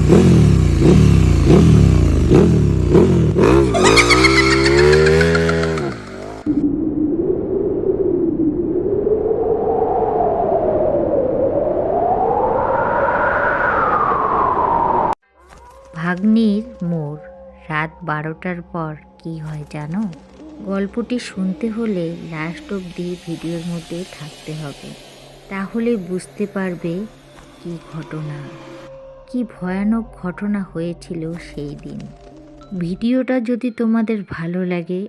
ভাগ্নির মোড়। রাত 12টার পর কি হয় জানো? গল্পটি শুনতে হলে লাস্ট অবধি ভিডিওর মধ্যে থাকতে হবে, তাহলে বুঝতে পারবে কি ঘটনা, কি ভয়ানক ঘটনা হয়েছিল সেই দিন। ভিডিওটা যদি তোমাদের ভালো লাগে,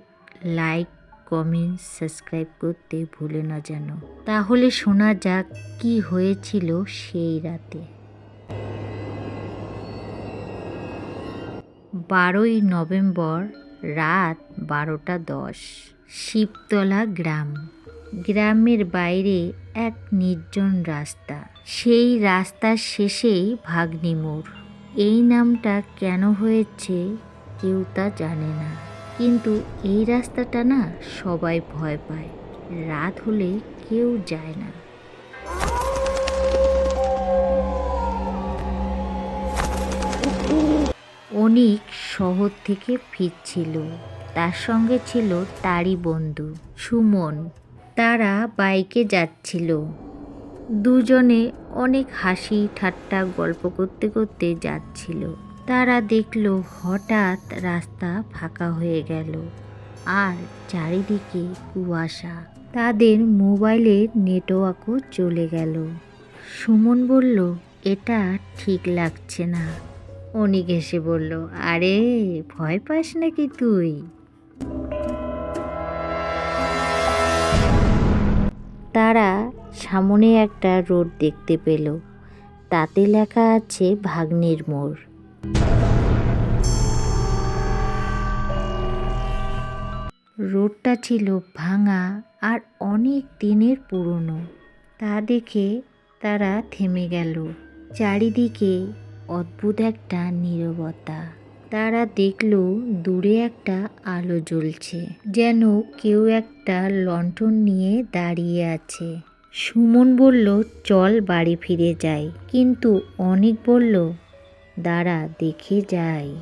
লাইক, কমেন্ট, সাবস্ক্রাইব করতে ভুলে না যেন। তাহলে শোনা যাক কি হয়েছিল সেই রাতে। 12ই নভেম্বর রাত 12টা 10। শিবতলা গ্রাম। গ্রামের বাইরে এক নির্জন রাস্তা। সেই রাস্তার শেষেই ভাগ্নি মোড়। এই নামটা কেন হয়েছে কেউ তা জানে না, কিন্তু এই রাস্তাটা না সবাই ভয় পায়। রাত হলে কেউ যায় না। অনিক শহর থেকে ফিরছিল, তার সঙ্গে ছিল তারই বন্ধু সুমন। তারা বাইকে যাচ্ছিল। দুজনে অনেক হাসি ঠাট্টা গল্প করতে করতে যাচ্ছিল। তারা দেখলো হঠাৎ রাস্তা ফাঁকা হয়ে গেল আর চারিদিকে কুয়াশা। তাদের মোবাইলের নেটওয়ার্কও চলে গেল। সুমন বলল, এটা ঠিক লাগছে না। অনিক এসে বলল, আরে ভয় পাস নাকি তুই? তারা সামনে একটা রোড দেখতে পেল, তাতে লেখা আছে ভাগ্নির মোড়। রোডটা ছিল ভাঙা আর অনেক দিনের পুরনো। তা দেখে তারা থেমে গেল। চারিদিকে অদ্ভুত একটা নীরবতা। তারা দেখল দূরে একটা আলো জ্বলছে, যেন কেউ একটা লণ্ঠন নিয়ে দাঁড়িয়ে আছে। সুমন বলল, চল বাড়ি ফিরে যাই, কিন্তু অনিক বলল, দাঁড়া দেখে যাই।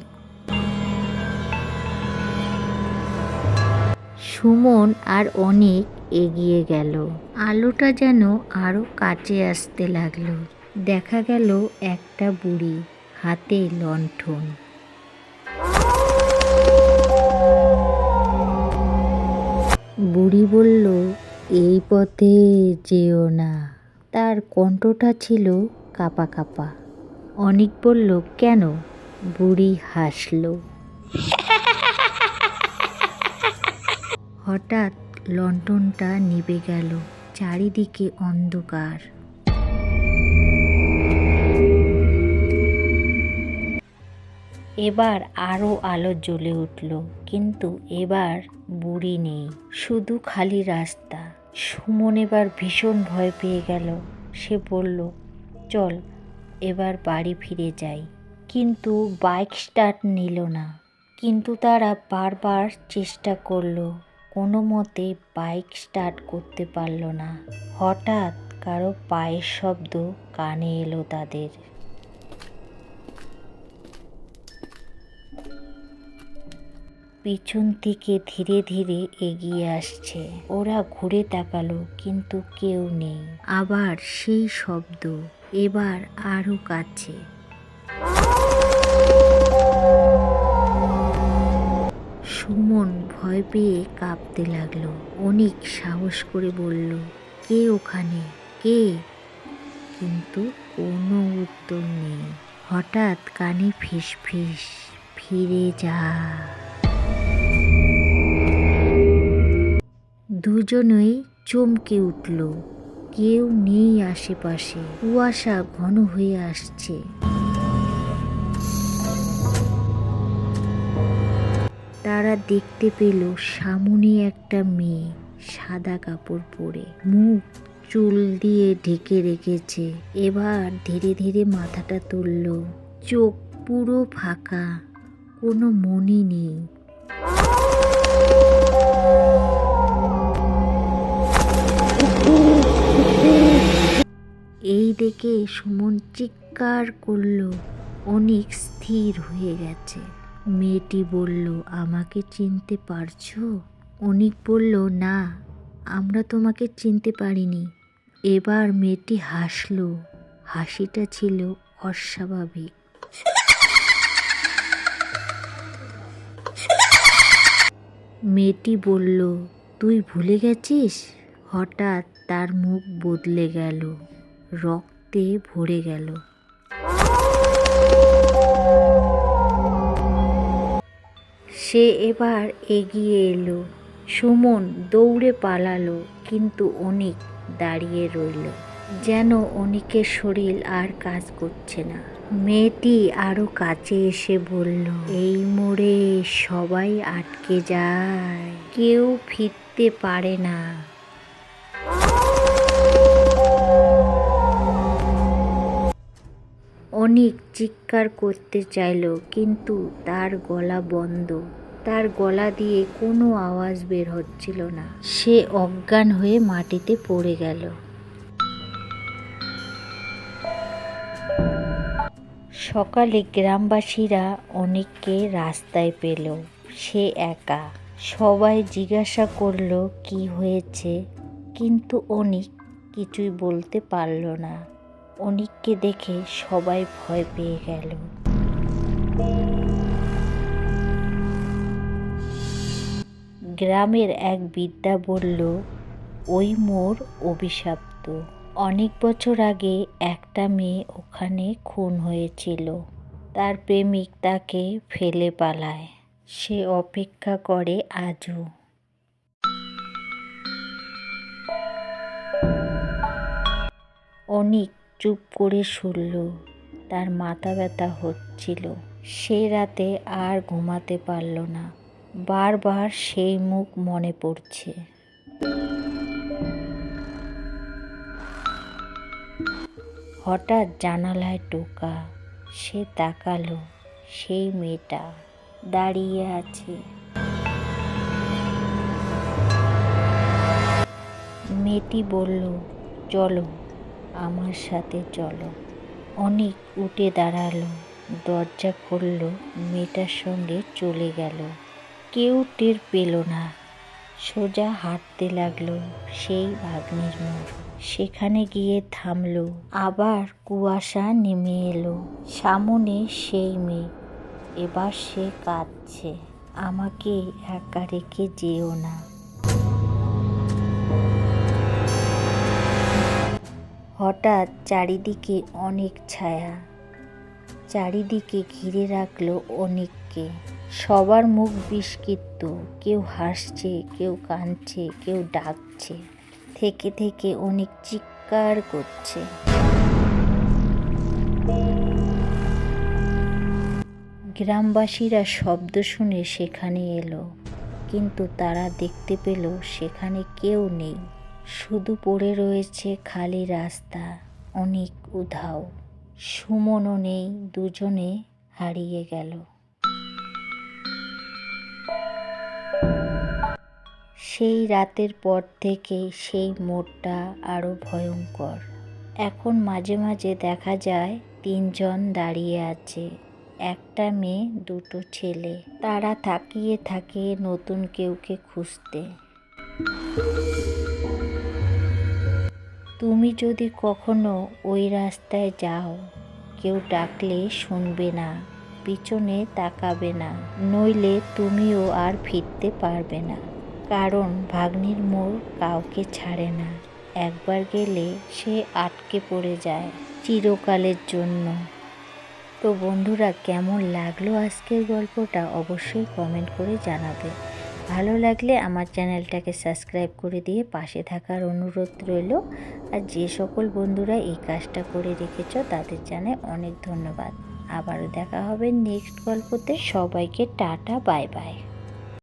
সুমন আর অনিক এগিয়ে গেল। আলোটা যেন আরো কাছে আসতে লাগলো। দেখা গেল একটা বুড়ি, হাতে লণ্ঠন। বুড়ি বলল, এই পথে যেও না। তার কণ্ঠটা ছিল কাঁপা কাঁপা। অনিক বলল, কেন? বুড়ি হাসল। হঠাৎ লণ্ঠনটা নিভে গেল। চারিদিকে অন্ধকার। এবার আরো আলো জ্বলে উঠল, কিন্তু এবার বুড়ি নেই, শুধু খালি রাস্তা। সুমন এবার ভীষণ ভয় পেয়ে গেল। সে বলল, চল এবার বাড়ি ফিরে যাই। কিন্তু বাইক স্টার্ট নিল না। কিন্তু তারা বারবার চেষ্টা করলো, কোনো মতে বাইক স্টার্ট করতে পারল না। হঠাৎ কারো পায়ের শব্দ কানে এলো তাদের। পিছন থেকে ধীরে ধীরে এগিয়ে আসছে। ওরা ঘুরে তাকালো, কিন্তু কেউ নেই। আবার সেই শব্দ, এবার আরো কাছে। সুমন ভয় পেয়ে কাঁপতে লাগলো। অনিক সাহস করে বলল, কে ওখানে, কে? কিন্তু কোনো উত্তর নেই। হঠাৎ কানে ফিস ফিস, ফিরে যা। দুজনেই চমকে উঠল। কেউ নেই আশেপাশে। কুয়াশা ঘন হয়ে আসছে। তারা দেখতে পেল সামনে একটা মেয়ে, সাদা কাপড় পরে, মুখ চুল দিয়ে ঢেকে রেখেছে। এবার ধীরে ধীরে মাথাটা তুলল। চোখ পুরো ফাঁকা, কোনো মনি নেই। এই দেখে সুমন চিৎকার করল, অনিক স্থির হয়ে গেছে। মেয়েটি বলল, আমাকে চিনতে পারছো? অনিক বলল, না, আমরা তোমাকে চিনতে পারিনি। এবার মেয়েটি হাসল। হাসিটা ছিল অস্বাভাবিক। মেয়েটি বলল, তুই ভুলে গেছিস? হঠাৎ তার মুখ বদলে গেল, রক্তে ভরে গেল। সে এবার এগিয়ে এলো। সুমন দৌড়ে পালালো, কিন্তু অনিক দাঁড়িয়ে রইল, যেন অনিকের শরীর আর কাজ করছে না। মেয়েটি আরো কাছে এসে বলল, এই মোড়ে সবাই আটকে যায়, কেউ ফিরতে পারে না। অনিক চিৎকার করতে চাইল, কিন্তু তার গলা বন্ধ। তার গলা দিয়ে কোনো আওয়াজ বের হচ্ছিল না। সে অজ্ঞান হয়ে মাটিতে পড়ে গেল। সকালে গ্রামবাসীরা অনিককে রাস্তায় পেল। সে একা। সবাই জিজ্ঞাসা করল কি হয়েছে, কিন্তু অনিক কিছুই বলতে পারল না। অনিককে দেখে সবাই ভয় পেয়ে গেল। গ্রামের এক বৃদ্ধা বলল, ওই মোড় অভিশপ্ত। অনেক বছর আগে একটা মেয়ে ওখানে খুন হয়েছিল। তার প্রেমিক তাকে ফেলে পালায়। সে অপেক্ষা করে আজও। অনিক চুপ করে শুনল। তার মাথা ব্যথা হচ্ছিল। সে রাতে আর ঘুমাতে পারল না। বারবার সেই মুখ মনে পড়ছে। হঠাৎ জানালায় টোকা। সে তাকালো। সেই মেয়েটা দাঁড়িয়ে আছে। মেয়েটি বলল, চলো, আমার সাথে চলো। অনিক উঠে দাঁড়ালো, দরজা খুলল, মেয়েটার সঙ্গে চলে গেল। কেউ টের পেল না। সোজা হাঁটতে লাগলো সেই ভাগ্নির মোড়। সেখানে গিয়ে থামলো। আবার কুয়াশা নেমে এলো। সামনে সেই মেয়ে। এবার সে কাঁদছে, আমাকে একা রেখে যেও না। হঠাৎ চারিদিকে অনেক ছায়া। চারিদিকে ঘিরে রাখলো অনিককে। সবার মুখ বিস্মিত। কেউ হাসছে, কেউ কাঁদছে, কেউ ডাকছে। থেকে থেকে অনিক চিৎকার করছে। গ্রামবাসীরা শব্দ শুনে সেখানে এলো, কিন্তু তারা দেখতে পেল সেখানে কেউ নেই। শুধু পড়ে রয়েছে খালি রাস্তা। অনিক উধাও, সুমনও নেই, দুজনে হারিয়ে গেল। সেই রাতের পর থেকে সেই মোড়টা আরো ভয়ঙ্কর। এখন মাঝে মাঝে দেখা যায় তিনজন দাঁড়িয়ে আছে, একটা মেয়ে, দুটো ছেলে। তারা তাকিয়ে থাকে নতুন কেউকে খুঁজতে। তুমি যদি কখনো ওই রাস্তায় যাও, কেউ ডাকলে শুনবে না, পিছনে তাকাবে না, নইলে তুমিও আর ফিরতে পারবে না। কারণ ভাগ্নির মোড় কাউকে ছাড়ে না। একবার গেলে সে আটকে পড়ে যায় চিরকালের জন্য। তো বন্ধুরা, কেমন লাগলো আজকের গল্পটা অবশ্যই কমেন্ট করে জানাবে। ভালো লাগলে আমার চ্যানেলটাকে সাবস্ক্রাইব করে দিয়ে পাশে থাকার অনুরোধ রইল। আর যে সকল বন্ধুরা এই কাজটা করে রেখেছ তাদের জানাই অনেক ধন্যবাদ। আবারও দেখা হবে নেক্সট গল্পতে। সবাইকে টাটা, বাই বাই।